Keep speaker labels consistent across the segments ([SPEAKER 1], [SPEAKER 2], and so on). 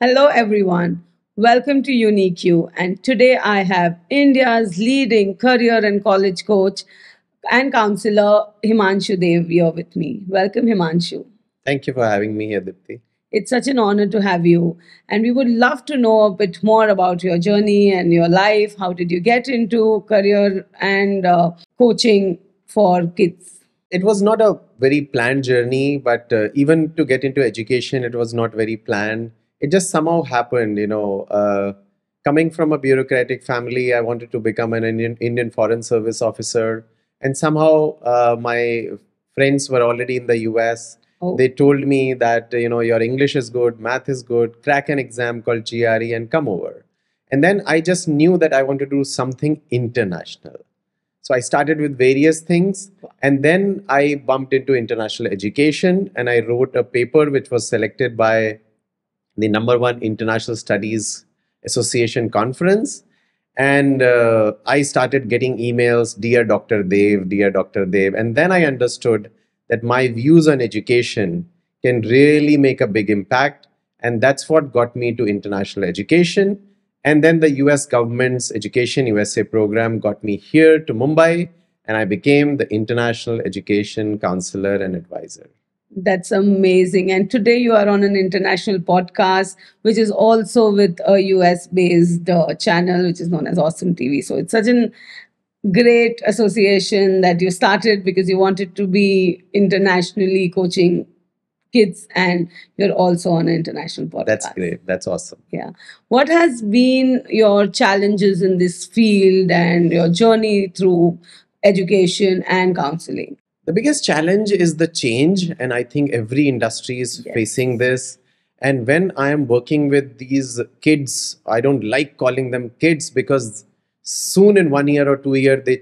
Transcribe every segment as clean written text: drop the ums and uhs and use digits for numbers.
[SPEAKER 1] Hello, everyone. Welcome to Unique You. And today I have India's leading career and college coach and counselor, Himanshu Dev, here with me. Welcome, Himanshu.
[SPEAKER 2] Thank you for having me here, Dipti.
[SPEAKER 1] It's such an honor to have you. And we would love to know a bit more about your journey and your life. How did you get into career and coaching for kids?
[SPEAKER 2] It was not a very planned journey, but even to get into education, it was not very planned. It just somehow happened, coming from a bureaucratic family, I wanted to become an Indian Foreign Service officer. And somehow my friends were already in the US.
[SPEAKER 1] Oh,
[SPEAKER 2] They told me that, your English is good, math is good, crack an exam called GRE and come over. And then I just knew that I want to do something international. So I started with various things, and then I bumped into international education, and I wrote a paper which was selected by the number one International Studies Association conference. And I started getting emails, Dear Dr. Dev, Dear Dr. Dev. And then I understood that my views on education can really make a big impact. And that's what got me to international education. And then the US government's Education USA program got me here to Mumbai, and I became the international education counselor and advisor.
[SPEAKER 1] that's amazing. And today you are on an international podcast, which is also with a US based channel, which is known as Awesome TV. So it's such a great association that you started because you wanted to be internationally coaching kids, and you're also on an international podcast.
[SPEAKER 2] That's great. That's awesome.
[SPEAKER 1] Yeah. What has been your challenges in this field and your journey through education and counseling?
[SPEAKER 2] The biggest challenge is the change, and I think every industry is facing this. And when I am working with these kids, I don't like calling them kids because soon in 1 year or 2 years they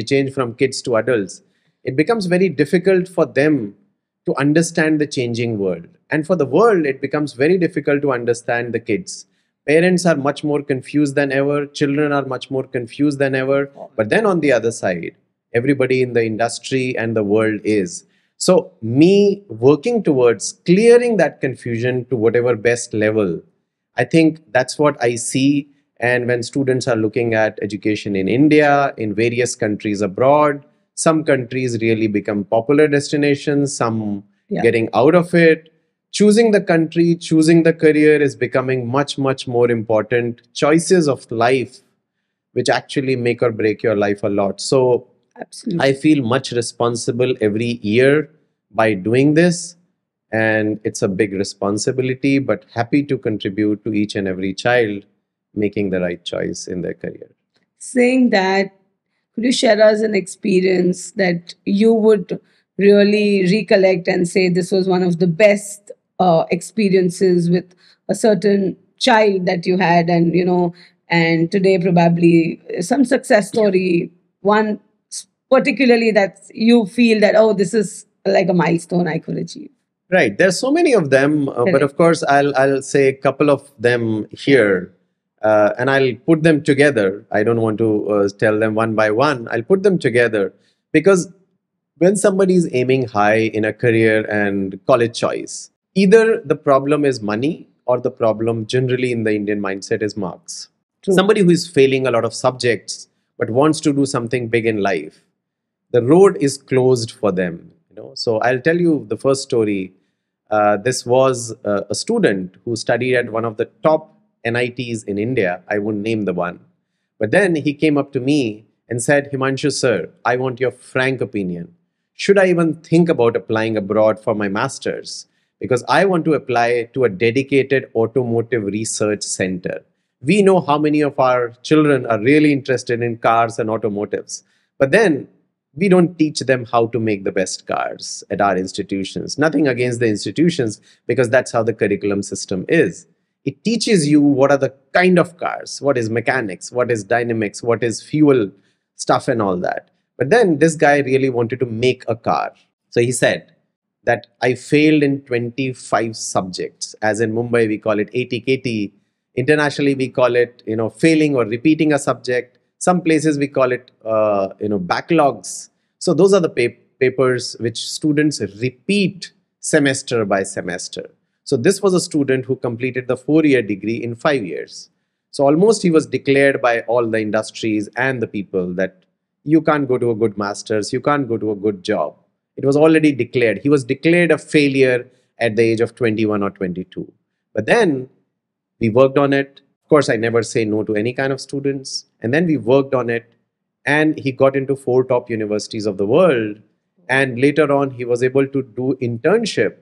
[SPEAKER 2] change from kids to adults. It becomes very difficult for them to understand the changing world. And for the world, it becomes very difficult to understand the kids. Parents are much more confused than ever, children are much more confused than ever. But then on the other side, everybody in the industry and the world is. So, me working towards clearing that confusion to whatever best level, I think that's what I see. And when students are looking at education in India, in various countries abroad, some countries really become popular destinations, some getting out of it. Choosing the country, choosing the career is becoming much, much more important. Choices of life, which actually make or break your life a lot. So,
[SPEAKER 1] Absolutely.
[SPEAKER 2] I feel much responsible every year by doing this. And it's a big responsibility, but happy to contribute to each and every child making the right choice in their career.
[SPEAKER 1] Saying that, could you share us an experience that you would really recollect and say this was one of the best experiences with a certain child that you had, and and today probably some success story, one particularly that you feel that, oh, this is like a milestone I could achieve?
[SPEAKER 2] Right. There's so many of them, but of course, I'll say a couple of them here, and I'll put them together. I don't want to tell them one by one. I'll put them together because when somebody is aiming high in a career and college choice, either the problem is money or the problem generally in the Indian mindset is marks.
[SPEAKER 1] True.
[SPEAKER 2] Somebody who is failing a lot of subjects but wants to do something big in life, the road is closed for them. So I'll tell you the first story. This was a student who studied at one of the top NITs in India. I won't name the one. But then he came up to me and said, Himanshu sir, I want your frank opinion. Should I even think about applying abroad for my master's? Because I want to apply to a dedicated automotive research center. We know how many of our children are really interested in cars and automotives. But then we don't teach them how to make the best cars at our institutions. Nothing against the institutions, because that's how the curriculum system is. It teaches you what are the kind of cars, what is mechanics, what is dynamics, what is fuel stuff and all that. But then this guy really wanted to make a car. So he said that I failed in 25 subjects. As in Mumbai, we call it ATKT. Internationally, we call it, failing or repeating a subject. Some places we call it, backlogs. So those are the papers which students repeat semester by semester. So this was a student who completed the 4-year degree in 5 years. So almost he was declared by all the industries and the people that you can't go to a good master's, you can't go to a good job. It was already declared. He was declared a failure at the age of 21 or 22. But then we worked on it. Of course, I never say no to any kind of students. And then we worked on it, and he got into 4 top universities of the world. And later on, he was able to do internship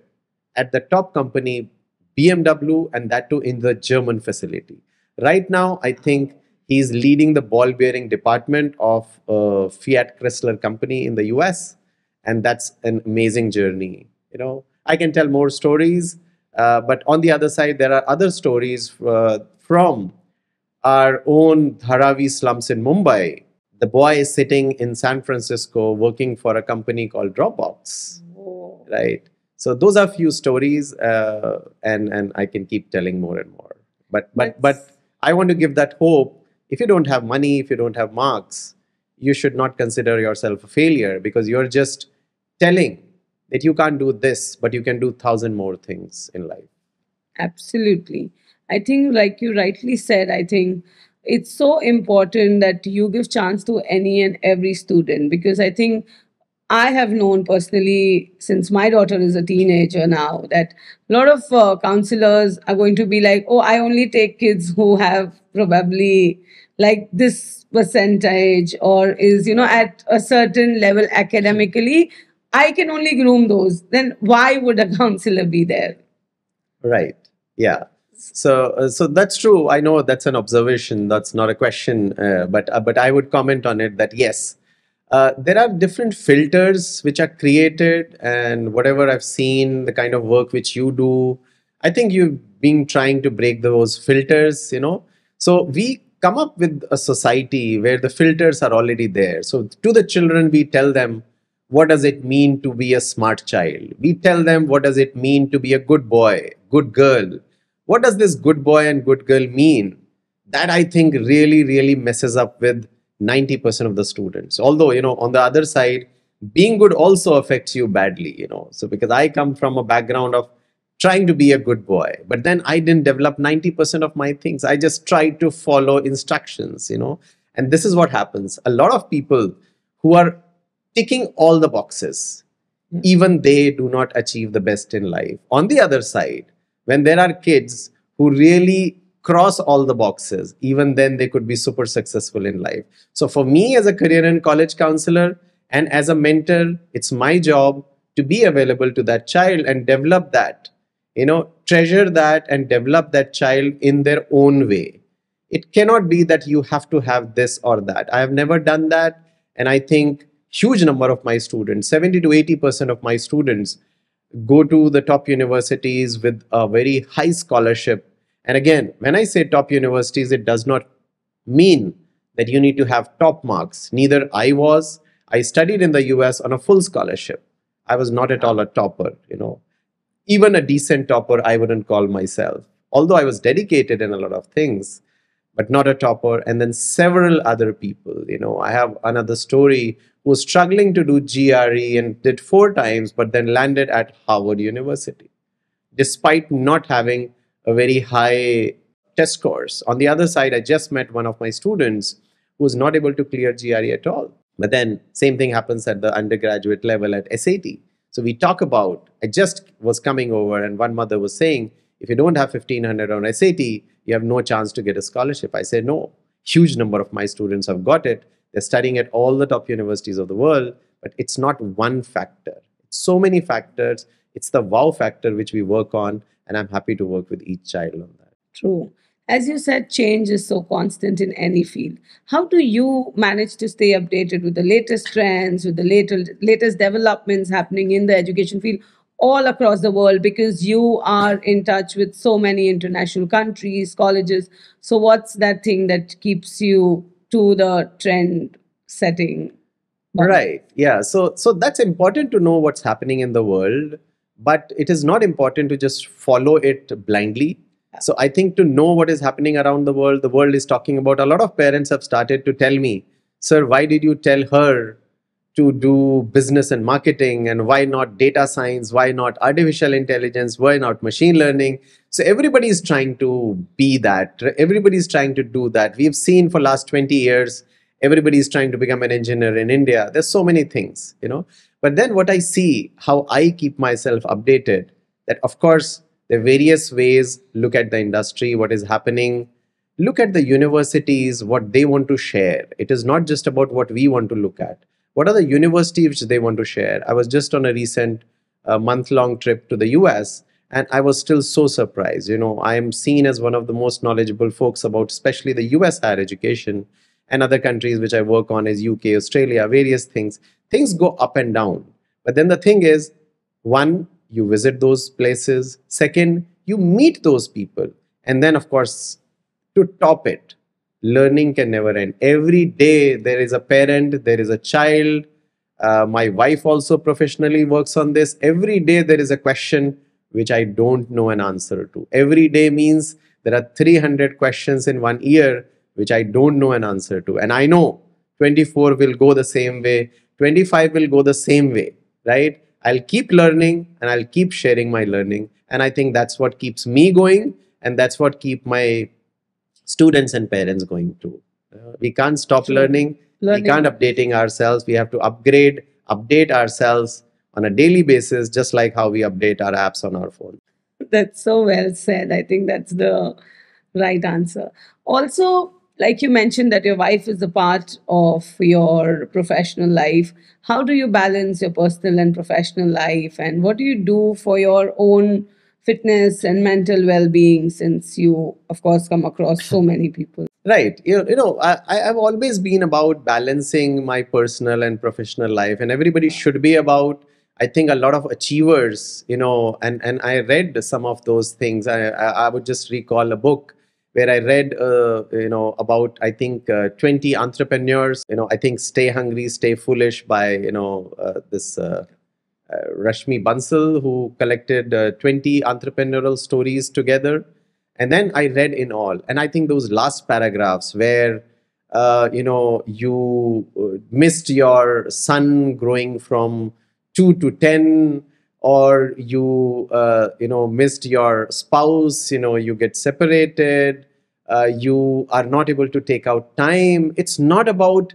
[SPEAKER 2] at the top company, BMW, and that too in the German facility. Right now, I think he's leading the ball bearing department of Fiat Chrysler company in the US. And that's an amazing journey. I can tell more stories, but on the other side, there are other stories from our own Dharavi slums in Mumbai. The boy is sitting in San Francisco working for a company called Dropbox,
[SPEAKER 1] Oh,
[SPEAKER 2] right? So those are few stories, and I can keep telling more and more. But
[SPEAKER 1] that's
[SPEAKER 2] I want to give that hope. If you don't have money, if you don't have marks, you should not consider yourself a failure, because you're just telling that you can't do this, but you can do 1,000 more things in life.
[SPEAKER 1] absolutely. I think, like you rightly said, I think it's so important that you give chance to any and every student, because I think I have known personally, since my daughter is a teenager now, that a lot of counselors are going to be like, oh, I only take kids who have probably like this percentage or is,
[SPEAKER 2] Right.
[SPEAKER 1] at a certain level academically. I can only groom those. Then why would a counselor be there?
[SPEAKER 2] Right. Yeah. So that's true. I know that's an observation. That's not a question. But I would comment on it that yes, there are different filters which are created, and whatever I've seen, the kind of work which you do, I think you've been trying to break those filters. So we come up with a society where the filters are already there. So to the children, we tell them what does it mean to be a smart child. We tell them what does it mean to be a good boy, good girl. What does this good boy and good girl mean? That I think really, really messes up with 90% of the students. Although, on the other side, being good also affects you badly. So because I come from a background of trying to be a good boy, but then I didn't develop 90% of my things. I just tried to follow instructions. And this is what happens. A lot of people who are ticking all the boxes,
[SPEAKER 1] Yeah.
[SPEAKER 2] even they do not achieve the best in life. On the other side, when there are kids who really cross all the boxes, even then they could be super successful in life. So for me as a career and college counselor and as a mentor, it's my job to be available to that child and develop that, treasure that and develop that child in their own way. It cannot be that you have to have this or that. I have never done that. And I think huge number of my students, 70 to 80% of my students, go to the top universities with a very high scholarship. And again, when I say top universities, it does not mean that you need to have top marks. Neither I was. I studied in the US on a full scholarship. I was not at all a topper. Even a decent topper, I wouldn't call myself. Although I was dedicated in a lot of things, but not a topper. And then several other people. I have another story who was struggling to do GRE and did 4 times, but then landed at Harvard University, despite not having a very high test scores. On the other side, I just met one of my students who was not able to clear GRE at all. But then same thing happens at the undergraduate level at SAT. So we talk about, I just was coming over and one mother was saying, if you don't have 1500 on SAT, you have no chance to get a scholarship. I said, no, huge number of my students have got it. They're studying at all the top universities of the world, but it's not one factor. It's so many factors. It's the wow factor which we work on, and I'm happy to work with each child on that.
[SPEAKER 1] True. As you said, change is so constant in any field. How do you manage to stay updated with the latest trends, with the latest developments happening in the education field all across the world? Because you are in touch with so many international countries, colleges. So, what's that thing that keeps you to the trend setting bubble?
[SPEAKER 2] Right. Yeah. So that's important to know what's happening in the world, but it is not important to just follow it blindly. So I think to know what is happening around the world is talking about. A lot of parents have started to tell me, sir, why did you tell her to do business and marketing, and why not data science, why not artificial intelligence, why not machine learning. So everybody is trying to be that, everybody is trying to do that. We've seen for last 20 years everybody is trying to become an engineer in India. There's so many things, but then what I see, how I keep myself updated, that of course there are various ways. Look at the industry, what is happening. Look at the universities, what they want to share. It is not just about what we want to look at. What are the universities which they want to share? I was just on a recent month-long trip to the US, and I was still so surprised. I am seen as one of the most knowledgeable folks about especially the US higher education, and other countries which I work on is UK, Australia, various things. Things go up and down. But then the thing is, one, you visit those places. Second, you meet those people. And then, of course, to top it, learning can never end. Every day there is a parent, there is a child. My wife also professionally works on this. Every day there is a question which I don't know an answer to. Every day means there are 300 questions in 1 year which I don't know an answer to. And I know 24 will go the same way, 25 will go the same way, right? I'll keep learning and I'll keep sharing my learning. And I think that's what keeps me going, and that's what keep my students and parents going too. We can't stop
[SPEAKER 1] True.
[SPEAKER 2] learning. We can't updating ourselves. We have to update ourselves on a daily basis, just like how we update our apps on our phone.
[SPEAKER 1] That's so well said. I think that's the right answer. Also, like you mentioned, that your wife is a part of your professional life. How do you balance your personal and professional life? And what do you do for your own fitness and mental well being, since you, of course, come across so many people?
[SPEAKER 2] Right. I've always been about balancing my personal and professional life, and everybody should be about. I think a lot of achievers, and I read some of those things. I would just recall a book where I read, about, I think, 20 entrepreneurs. I think Stay Hungry, Stay Foolish by, this Rashmi Bansal, who collected 20 entrepreneurial stories together. And then I read in all. And I think those last paragraphs where, you missed your son growing from 2 to 10, or you, missed your spouse, you get separated, you are not able to take out time. It's not about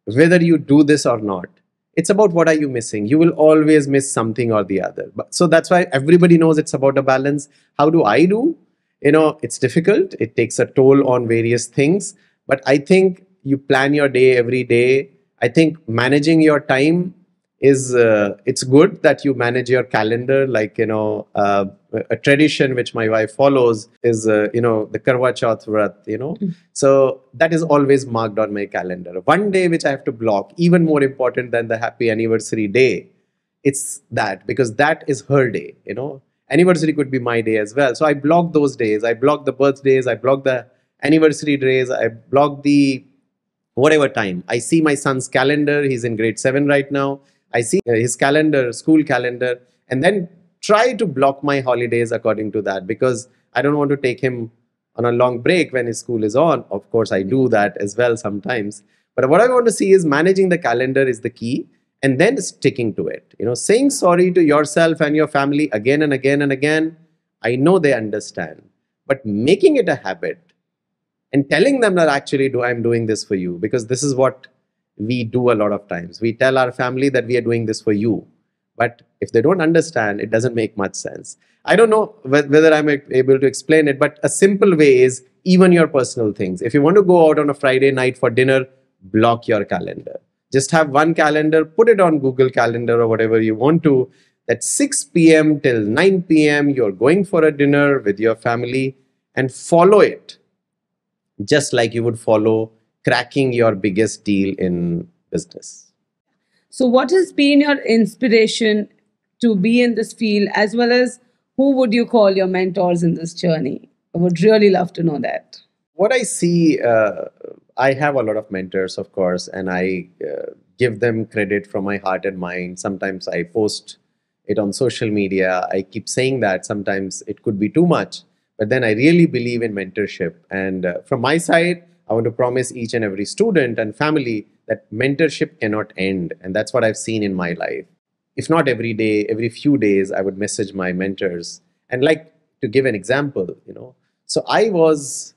[SPEAKER 2] whether you do this or not. It's about what are you missing. You will always miss something or the other. So that's why everybody knows it's about a balance. How do I do? It's difficult. It takes a toll on various things. But I think you plan your day every day. I think managing your time is, it's good that you manage your calendar. Like, a tradition which my wife follows is, the Karwa Chauth Vrat. So that is always marked on my calendar. One day which I have to block, even more important than the happy anniversary day, it's that, because that is her day. Anniversary could be my day as well. So I block those days. I block the birthdays. I block the anniversary days. I block the whatever time. I see my son's calendar. He's in grade 7 right now. I see his calendar, school calendar, and then try to block my holidays according to that, because I don't want to take him on a long break when his school is on. Of course, I do that as well sometimes. But what I want to see is managing the calendar is the key, and then sticking to it. Saying sorry to yourself and your family again and again and again. I know they understand, but making it a habit and telling them that actually I'm doing this for you, because this is what we do a lot of times. We tell our family that we are doing this for you. But if they don't understand, it doesn't make much sense. I don't know whether I'm able to explain it, but a simple way is even your personal things. If you want to go out on a Friday night for dinner, block your calendar. Just have one calendar, put it on Google Calendar or whatever you want to, that 6 p.m. till 9 p.m. you're going for a dinner with your family, and follow it just like you would follow cracking your biggest deal in business.
[SPEAKER 1] So, what has been your inspiration to be in this field, as well as who would you call your mentors in this journey? I would really love to know that.
[SPEAKER 2] What I see, I have a lot of mentors, of course, and I give them credit from my heart and mind. Sometimes I post it on social media. I keep saying that sometimes it could be too much, but then I really believe in mentorship. And from my side, I want to promise each and every student and family that mentorship cannot end. And that's what I've seen in my life. If not every day, every few days, I would message my mentors. And like to give an example, so I was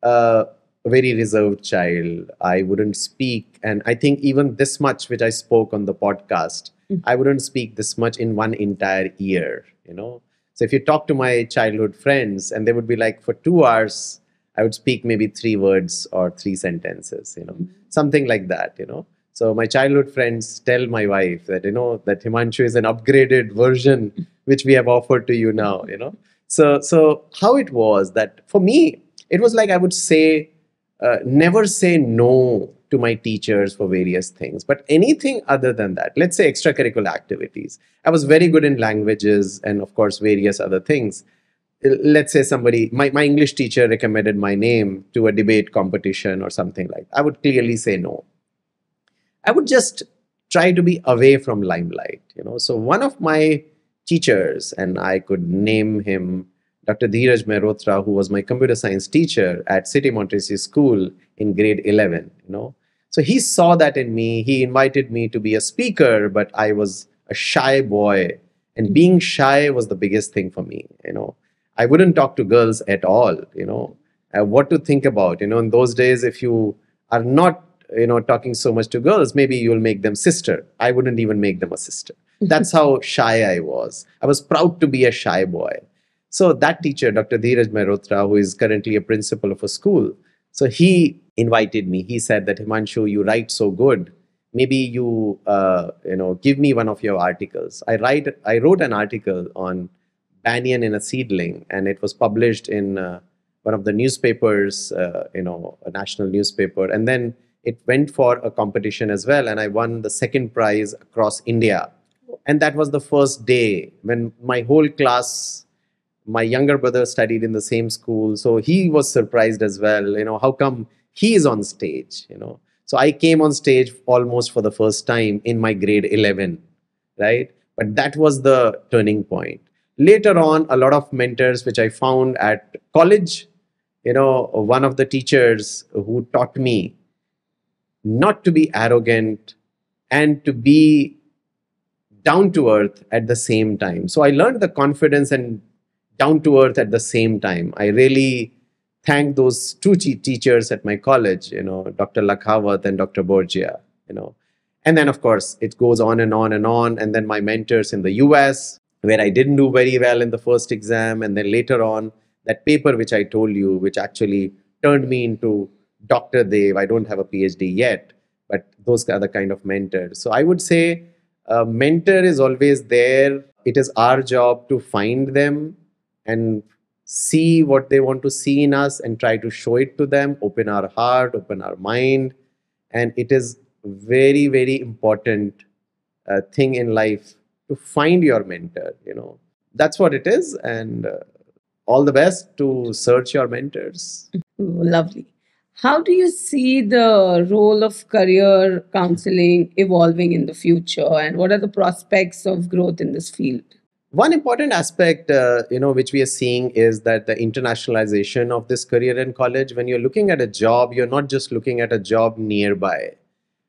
[SPEAKER 2] a very reserved child. I wouldn't speak. And I think even this much, which I spoke on the podcast, I wouldn't speak this much in one entire year. So if you talk to my childhood friends, and they would be like, for 2 hours, I would speak maybe 3 words or 3 sentences, something like that. So my childhood friends tell my wife that Himanshu is an upgraded version which we have offered to you now. So how it was that for me, it was like I would say, never say no to my teachers for various things, but anything other than that, let's say extracurricular activities. I was very good in languages and, of course, various other things. Let's say my English teacher recommended my name to a debate competition or something like that. I would clearly say no. I would just try to be away from limelight. So one of my teachers, and I could name him Dr. Dheeraj Mehrotra, who was my computer science teacher at City Montessori School in grade 11. So he saw that in me. He invited me to be a speaker, but I was a shy boy. And being shy was the biggest thing for me. I wouldn't talk to girls at all. What to think about, in those days, if you are not, talking so much to girls, maybe you'll make them sister. I wouldn't even make them a sister. That's how shy I was. I was proud to be a shy boy. So that teacher, Dr. Dheeraj Mehrotra, who is currently a principal of a school, so he invited me. He said that, Himanshu, you write so good. Maybe you, give me one of your articles. I wrote an article on banyan in a seedling, and it was published in one of the newspapers, a national newspaper. And then it went for a competition as well, and I won the second prize across India. And that was the first day when my whole class, my younger brother studied in the same school. So he was surprised as well. How come he is on stage? So I came on stage almost for the first time in my grade 11, right? But that was the turning point. Later on, a lot of mentors which I found at college, one of the teachers who taught me not to be arrogant and to be down to earth at the same time. So I learned the confidence and down to earth at the same time. I really thank those two teachers at my college, Dr. Lakhawat and Dr. Borgia. And then, of course, it goes on and on and on. And then my mentors in the US, where I didn't do very well in the first exam. And then later on, that paper which I told you, which actually turned me into Dr. Dev. I don't have a PhD yet, but those are the kind of mentors. So I would say a mentor is always there. It is our job to find them and see what they want to see in us and try to show it to them, open our heart, open our mind. And it is very, very important thing in life to find your mentor. That's what it is. And all the best to search your mentors.
[SPEAKER 1] Lovely. How do you see the role of career counseling evolving in the future, and what are the prospects of growth in this field?
[SPEAKER 2] One important aspect, which we are seeing is that the internationalization of this career in college. When you're looking at a job, you're not just looking at a job nearby.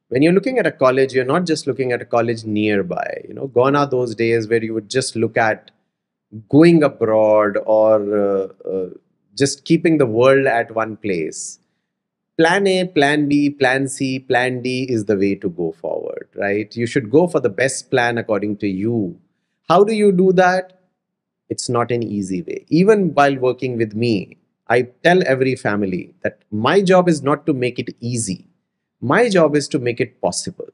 [SPEAKER 2] When you're looking at a college, you're not just looking at a college nearby. Gone are those days where you would just look at going abroad or just keeping the world at one place. Plan A, Plan B, Plan C, Plan D is the way to go forward, right? You should go for the best plan according to you. How do you do that? It's not an easy way. Even while working with me, I tell every family that my job is not to make it easy. My job is to make it possible,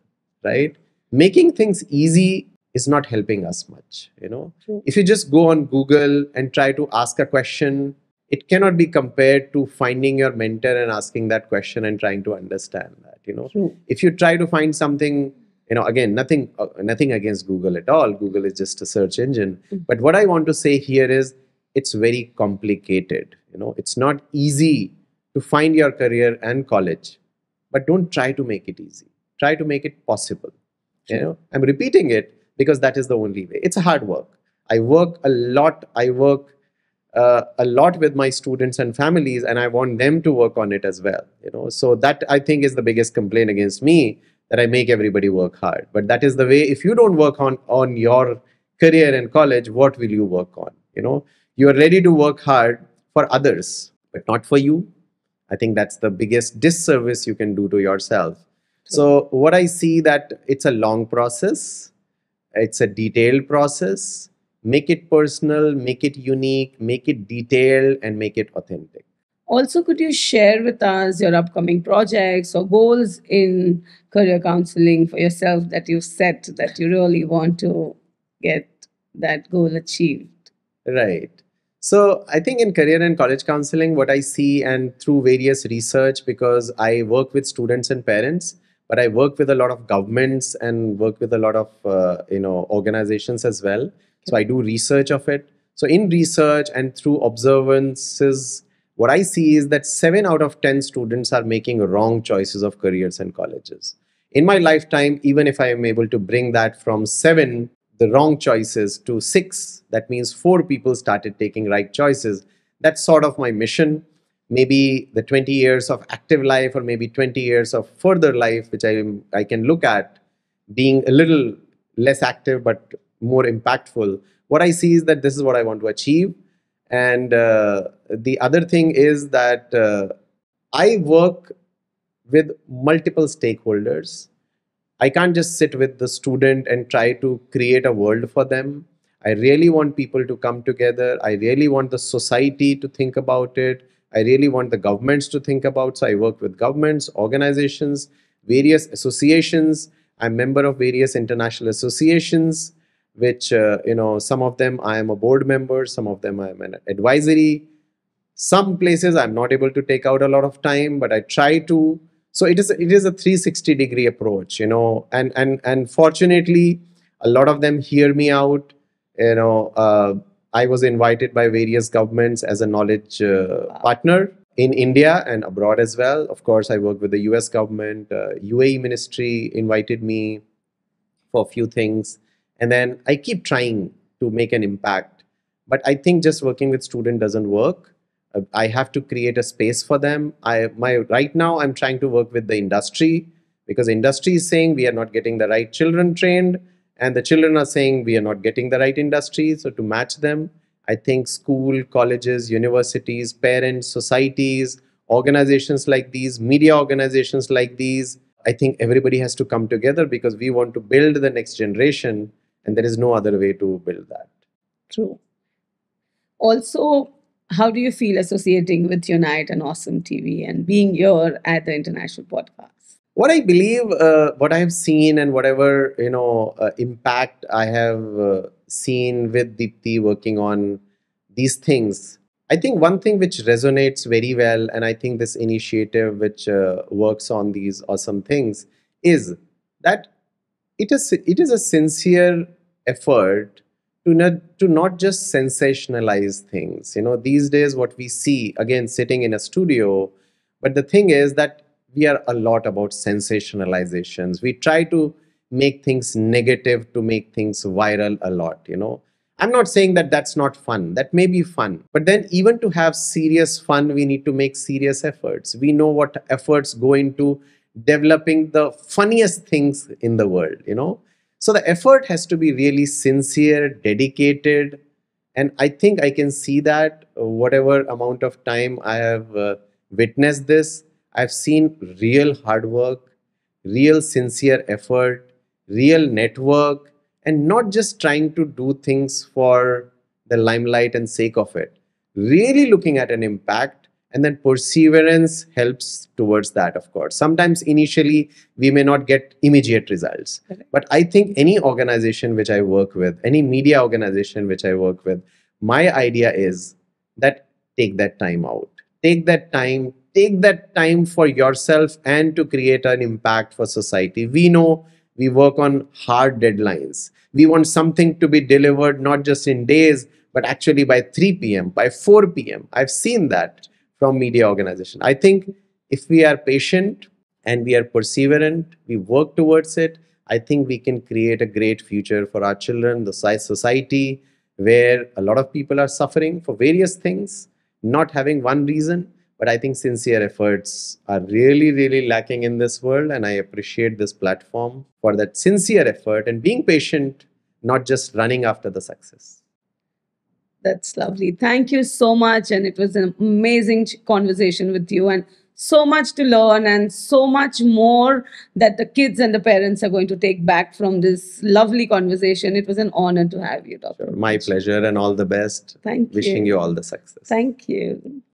[SPEAKER 2] right? Making things easy is not helping us much.
[SPEAKER 1] True.
[SPEAKER 2] If you just go on Google and try to ask a question, it cannot be compared to finding your mentor and asking that question and trying to understand that.
[SPEAKER 1] True.
[SPEAKER 2] If you try to find something, again, nothing against Google at all. Google is just a search engine. But what I want to say here is it's very complicated. It's not easy to find your career and college, but don't try to make it easy. Try to make it possible. I'm repeating it because that is the only way. It's a hard work. I work a lot. I work a lot with my students and families, and I want them to work on it as well. So that, I think, is the biggest complaint against me, that I make everybody work hard. But that is the way. If you don't work on your career in college, what will you work on? You are ready to work hard for others, but not for you. I think that's the biggest disservice you can do to yourself. So what I see, that it's a long process, it's a detailed process. Make it personal, make it unique, make it detailed, and make it authentic.
[SPEAKER 1] Also, could you share with us your upcoming projects or goals in career counseling for yourself that you've set, that you really want to get that goal achieved?
[SPEAKER 2] Right. So I think in career and college counseling, what I see, and through various research, because I work with students and parents, but I work with a lot of governments and work with a lot of organizations as well. So I do research of it. So in research and through observances, what I see is that 7 out of 10 students are making wrong choices of careers and colleges. In my lifetime, even if I am able to bring that from 7, the wrong choices, to 6, that means 4 people started taking right choices. That's sort of my mission. Maybe the 20 years of active life, or maybe 20 years of further life, which I can look at being a little less active but more impactful. What I see is that this is what I want to achieve. And the other thing is that I work with multiple stakeholders. I can't just sit with the student and try to create a world for them. I really want people to come together. I really want the society to think about it. I really want the governments to think about. So I work with governments, organizations, various associations. I'm member of various international associations, which, some of them I am a board member, some of them I am an advisory. Some places I'm not able to take out a lot of time, but I try to. So it is a 360-degree approach, and fortunately, a lot of them hear me out. I was invited by various governments as a knowledge partner in India and abroad as well. Of course, I work with the US government. UAE ministry invited me for a few things. And then I keep trying to make an impact. But I think just working with students doesn't work. I have to create a space for them. Right now, I'm trying to work with the industry, because industry is saying we are not getting the right children trained, and the children are saying we are not getting the right industry. So to match them, I think school, colleges, universities, parents, societies, organizations like these, media organizations like these, I think everybody has to come together, because we want to build the next generation, and there is no other way to build that.
[SPEAKER 1] True. Also, how do you feel associating with Unite and Awesome TV and being here at the International Podcast?
[SPEAKER 2] What I believe, what I have seen, and whatever impact I have seen with Deepti working on these things, I think one thing which resonates very well, and I think this initiative which works on these awesome things, is that it is a sincere effort to not just sensationalize things. These days what we see, again, sitting in a studio, but the thing is that we are a lot about sensationalizations. We try to make things negative, to make things viral a lot. I'm not saying that that's not fun. That may be fun. But then, even to have serious fun, we need to make serious efforts. We know what efforts go into developing the funniest things in the world. So the effort has to be really sincere, dedicated. And I think I can see that whatever amount of time I have witnessed this, I've seen real hard work, real sincere effort, real network, and not just trying to do things for the limelight and sake of it. Really looking at an impact, and then perseverance helps towards that, of course. Sometimes initially we may not get immediate results.
[SPEAKER 1] Correct.
[SPEAKER 2] But I think any organization which I work with, any media organization which I work with, my idea is that take that time out. Take that time for yourself and to create an impact for society. We know we work on hard deadlines. We want something to be delivered not just in days, but actually by 3 p.m., by 4 p.m. I've seen that from media organization. I think if we are patient and we are perseverant, we work towards it, I think we can create a great future for our children, the society, where a lot of people are suffering for various things, not having one reason. But I think sincere efforts are really, really lacking in this world. And I appreciate this platform for that sincere effort and being patient, not just running after the success.
[SPEAKER 1] That's lovely. Thank you so much. And it was an amazing conversation with you, and so much to learn, and so much more that the kids and the parents are going to take back from this lovely conversation. It was an honor to have you, Dr.
[SPEAKER 2] My
[SPEAKER 1] Himanshu.
[SPEAKER 2] pleasure and all the best.
[SPEAKER 1] Thank you.
[SPEAKER 2] Wishing you all the success.
[SPEAKER 1] Thank you.